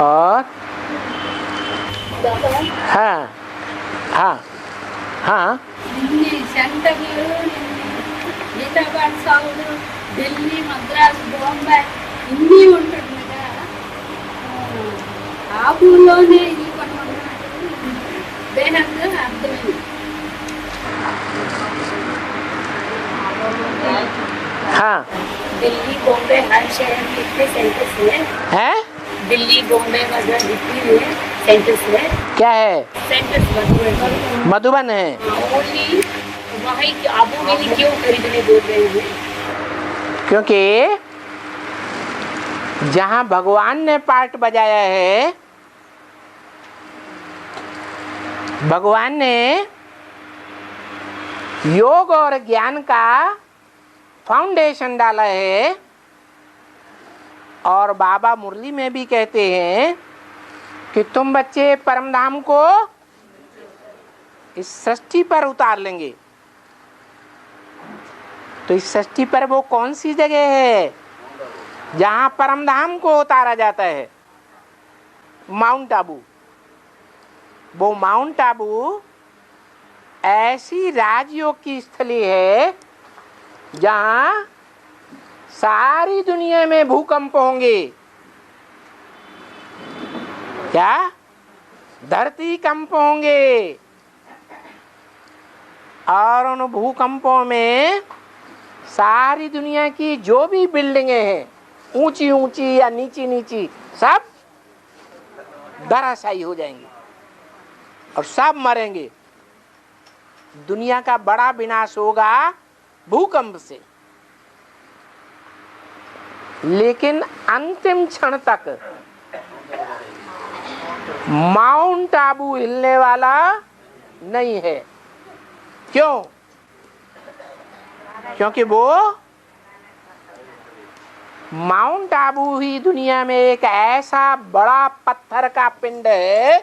और हाँ हाँ हाँ ఢిల్లీ మద్రాసు బాంబే ఇన్ని ఉంటుంది కదా ఆ ఊళ్ళోనే ఈ పని ఉన్నట్టు దేనంగా అర్థమైంది. हाँ दिल्ली बॉम्बे हर शहर में इतने सेंटर्स है दिल्ली बॉम्बे मद्रास जितनी भी है सेंटर्स है. क्या है सेंटर्स मधुबन है ओनली वहीं आबू मिली क्यों खरीदने बोल रहे हैं? क्योंकि जहाँ भगवान ने पार्ट बजाया है, भगवान ने योग और ज्ञान का फाउंडेशन डाला है। और बाबा मुरली में भी कहते हैं कि तुम बच्चे परमधाम को इस सृष्टि पर उतार लेंगे। तो इस सृष्टि पर वो कौन सी जगह है जहां परमधाम को उतारा जाता है? माउंट आबू। वो माउंट आबू ऐसी राजयोग की स्थली है जहां सारी दुनिया में भूकंप होंगे। क्या? धरती कंप होंगे। और उन भूकंपों में सारी दुनिया की जो भी बिल्डिंगें हैं, ऊंची ऊंची या नीची नीची, सब धराशायी हो जाएंगी और सब मरेंगे। दुनिया का बड़ा विनाश होगा भूकंप से। लेकिन अंतिम क्षण तक माउंट आबू हिलने वाला नहीं है। क्यों? क्योंकि वो माउंट आबू ही दुनिया में एक ऐसा बड़ा पत्थर का पिंड है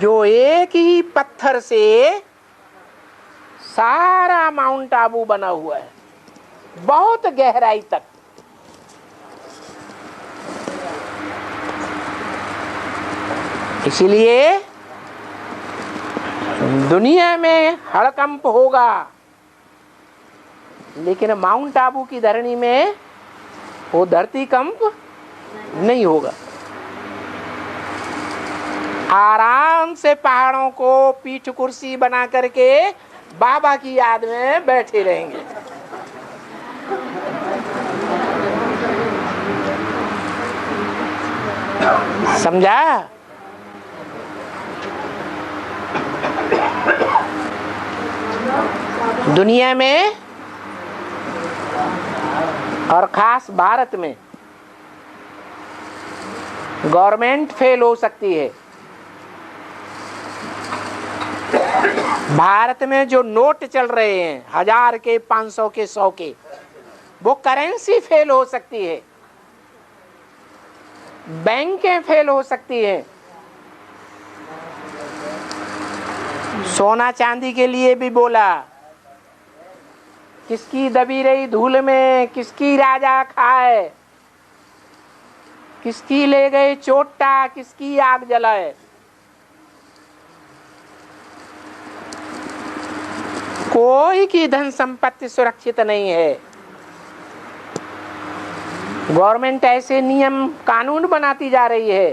जो एक ही पत्थर से सारा माउंट आबू बना हुआ है, बहुत गहराई तक। इसलिए दुनिया में हड़कंप होगा, लेकिन माउंट आबू की धरणी में वो धरती कंप नहीं होगा। आराम से पहाड़ों को पीठ कुर्सी बना करके बाबा की याद में बैठे रहेंगे। समझा? दुनिया में और खास भारत में गवर्नमेंट फेल हो सकती है। भारत में जो नोट चल रहे हैं 1000 के, 500 के, 100 के, वो करेंसी फेल हो सकती है, बैंकें फेल हो सकती हैं। सोना चांदी के लिए भी बोला, किसकी दबी रही धूल में किसकी राजा खाए, किसकी ले गए चोटा किसकी आग जलाए। कोई की धन संपत्ति सुरक्षित नहीं है। गवर्नमेंट ऐसे नियम कानून बनाती जा रही है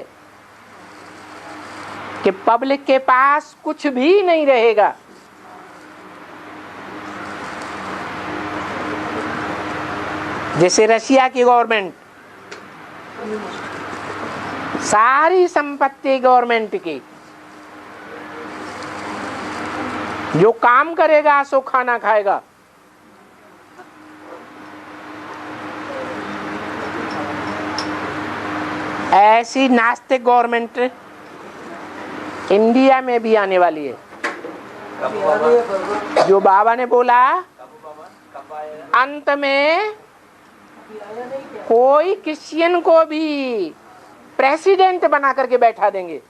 कि पब्लिक के पास कुछ भी नहीं रहेगा। जैसे रशिया की गवर्नमेंट, सारी संपत्ति गवर्नमेंट की, जो काम करेगा सो खाना खाएगा। ऐसी नास्तिक गवर्नमेंट इंडिया में भी आने वाली है। जो बाबा ने बोला अंत में कोई क्रिश्चियन को भी प्रेसिडेंट बना करके बैठा देंगे।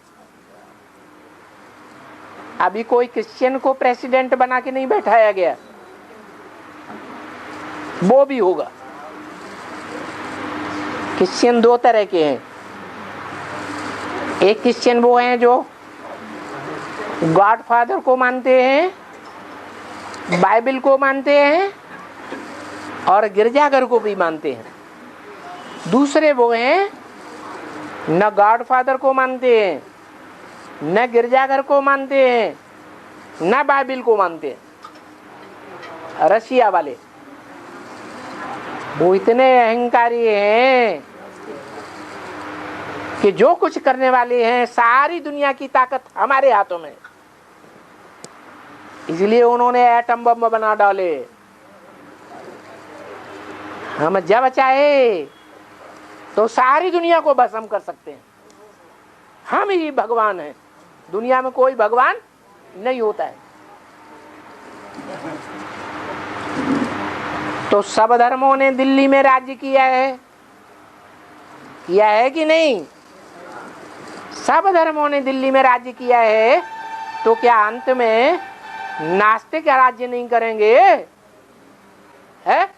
अभी कोई क्रिश्चियन को प्रेसिडेंट बना के नहीं बैठाया गया, वो भी होगा। क्रिश्चियन दो तरह के हैं। एक क्रिश्चियन वो हैं जो गॉड फादर को मानते हैं, बाइबल को मानते हैं और गिरजाघर को भी मानते हैं। दूसरे वो हैं न गॉड फादर को मानते हैं, न गिरजाघर को मानते हैं, न बाइबल को मानते हैं। रशिया वाले वो इतने अहंकारी हैं कि जो कुछ करने वाले हैं सारी दुनिया की ताकत हमारे हाथों में। इसलिए उन्होंने एटम बम बना डाले। हम जब चाहे तो सारी दुनिया को भस्म कर सकते हैं। हम ही भगवान हैं, दुनिया में कोई भगवान नहीं होता है। तो सब धर्मों ने दिल्ली में राज्य किया है कि नहीं? सब धर्मों ने दिल्ली में राज्य किया है, तो क्या अंत में नास्तिक राज्य नहीं करेंगे? है?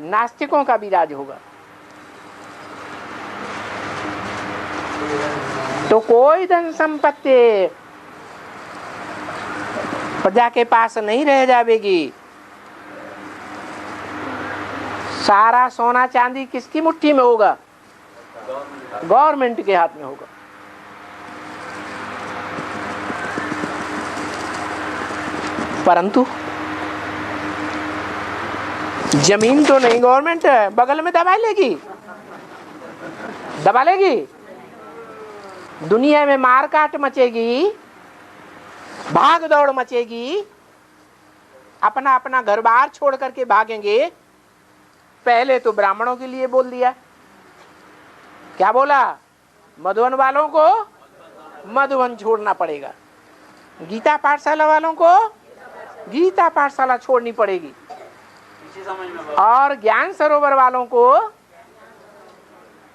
नास्तिकों का भी राज होगा। तो कोई धन संपत्ति प्रजा के पास नहीं रह जाएगी। सारा सोना चांदी किसकी मुट्ठी में होगा? गवर्नमेंट के हाथ में होगा। परंतु जमीन तो नहीं गवर्नमेंट है, बगल में दबा लेगी, दबा लेगी। दुनिया में मारकाट मचेगी, भाग दौड़ मचेगी, अपना अपना घर बार छोड़ करके भागेंगे। पहले तो ब्राह्मणों के लिए बोल दिया, क्या बोला? मधुबन वालों को मधुबन छोड़ना पड़ेगा, गीता पाठशाला वालों को गीता पाठशाला छोड़नी पड़ेगी, और ज्ञान सरोवर वालों को,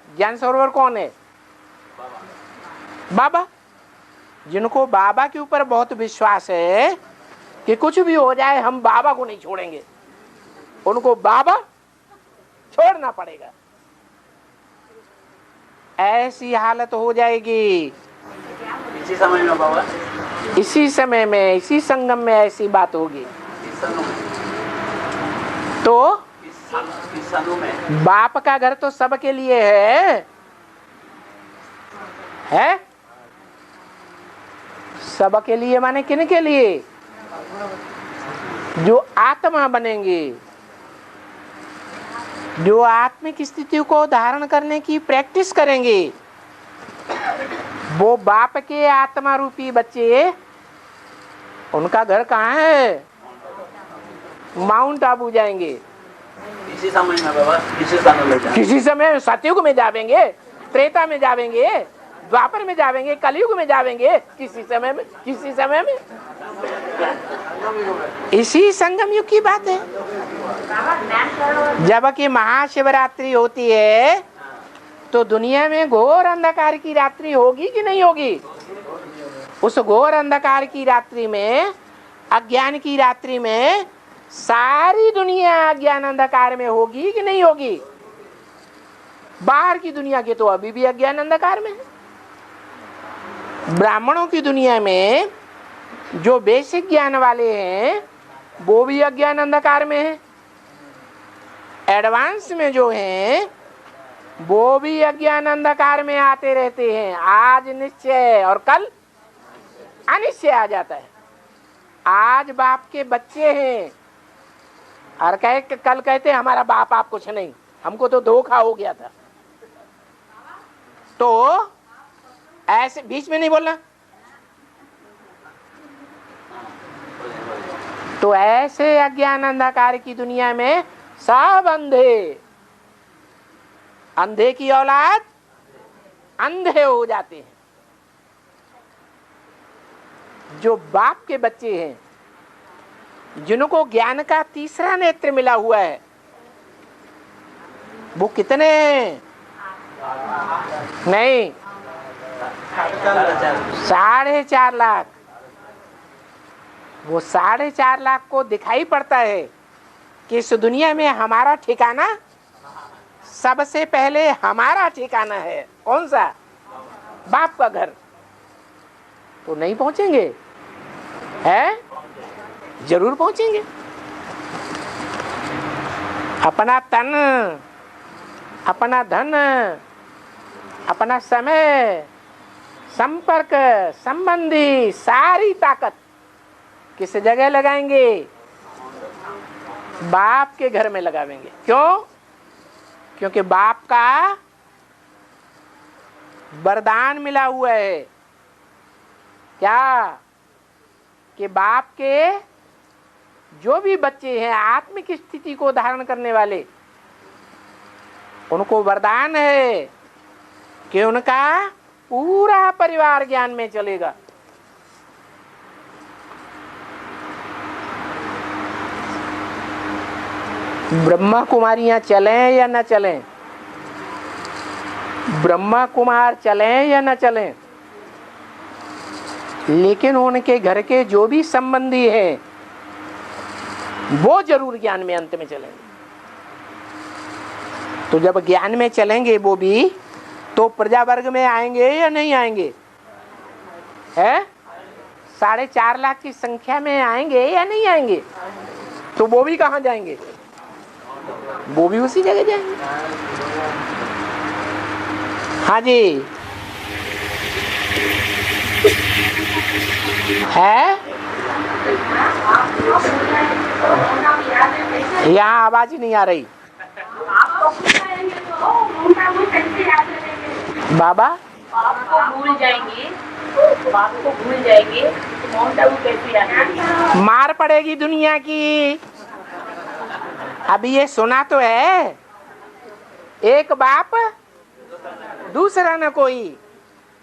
ज्ञान सरोवर कौन है? बाबा। जिनको बाबा के ऊपर बहुत विश्वास है कि कुछ भी हो जाए हम बाबा को नहीं छोड़ेंगे, उनको बाबा छोड़ना पड़ेगा। ऐसी हालत हो जाएगी इसी समय में बाबा, इसी समय में, इसी संगम में ऐसी बात होगी। तो इस सालों में बाप का घर तो सबके लिए है? सबके लिए माने किन के लिए? जो आत्मा बनेंगे, जो आत्मिक स्थिति को धारण करने की प्रैक्टिस करेंगे, वो बाप के आत्मा रूपी बच्चे, उनका घर कहाँ है? माउंट आबू जाएंगे। इसी समय में बाबा, इसी समय में, किसी समय सतयुग में जावेंगे, त्रेता में जावेंगे, द्वापर में जावेंगे, कलयुग में जावेंगे, किसी समय में इसी संगम युग की बात है। जबकि महाशिवरात्रि होती है तो दुनिया में घोर अंधकार की रात्रि होगी कि नहीं होगी? उस घोर अंधकार की रात्रि में, अज्ञान की रात्रि में सारी दुनिया अज्ञान अंधकार में होगी कि नहीं होगी? बाहर की दुनिया के तो अभी भी अज्ञान अंधकार में है। ब्राह्मणों की दुनिया में जो बेसिक ज्ञान वाले हैं वो भी अज्ञान अंधकार में है। एडवांस में जो हैं वो भी अज्ञान अंधकार में आते रहते हैं। आज निश्चय और कल अनिश्चय आ जाता है। आज बाप के बच्चे हैं और कल कहते हैं हमारा बाप आप कुछ नहीं, हमको तो धोखा हो गया था। तो ऐसे बीच में नहीं बोलना। तो ऐसे अज्ञान अंधकार की दुनिया में सब अंधे, अंधे की औलाद अंधे हो जाते हैं। जो बाप के बच्चे हैं, जिनको ज्ञान का तीसरा नेत्र मिला हुआ है, वो कितने? नहीं, 4.5 लाख। वो 4.5 लाख को दिखाई पड़ता है कि इस दुनिया में हमारा ठिकाना सबसे पहले हमारा ठिकाना है कौन सा? बाप का घर। तो नहीं पहुंचेंगे? है? जरूर पहुंचेंगे। अपना तन, अपना धन, अपना समय, संपर्क, संबंधी, सारी ताकत किस जगह लगाएंगे? बाप के घर में लगावेंगे। क्यों? क्योंकि बाप का वरदान मिला हुआ है। क्या? कि बाप के जो भी बच्चे हैं आत्मिक स्थिति को धारण करने वाले, उनको वरदान है कि उनका पूरा परिवार ज्ञान में चलेगा। ब्रह्मा कुमारियां चलें या न चलें, ब्रह्मा कुमार चलें या न चलें, लेकिन उनके घर के जो भी संबंधी हैं वो जरूर ज्ञान में अंत में चलेंगे। तो जब ज्ञान में चलेंगे वो भी, तो प्रजा वर्ग में आएंगे या नहीं आएंगे? है? 4.5 लाख की संख्या में आएंगे या नहीं आएंगे? तो वो भी कहाँ जाएंगे? वो भी उसी जगह जाएंगे। हाँ जी, है? यहाँ आवाज नहीं आ रही। बाबा आपको भूल जाएंगे, आपको भूल जाएंगे तो माउंट आबू कैसे याद करेंगे? मार पड़ेगी दुनिया की। अभी ये सुना तो है, एक बाप दूसरा न कोई,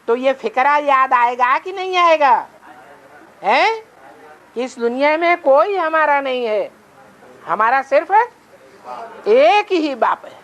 तो ये फिक्रा याद आएगा कि नहीं आएगा? है? इस दुनिया में कोई हमारा नहीं है, हमारा सिर्फ एक ही बाप है।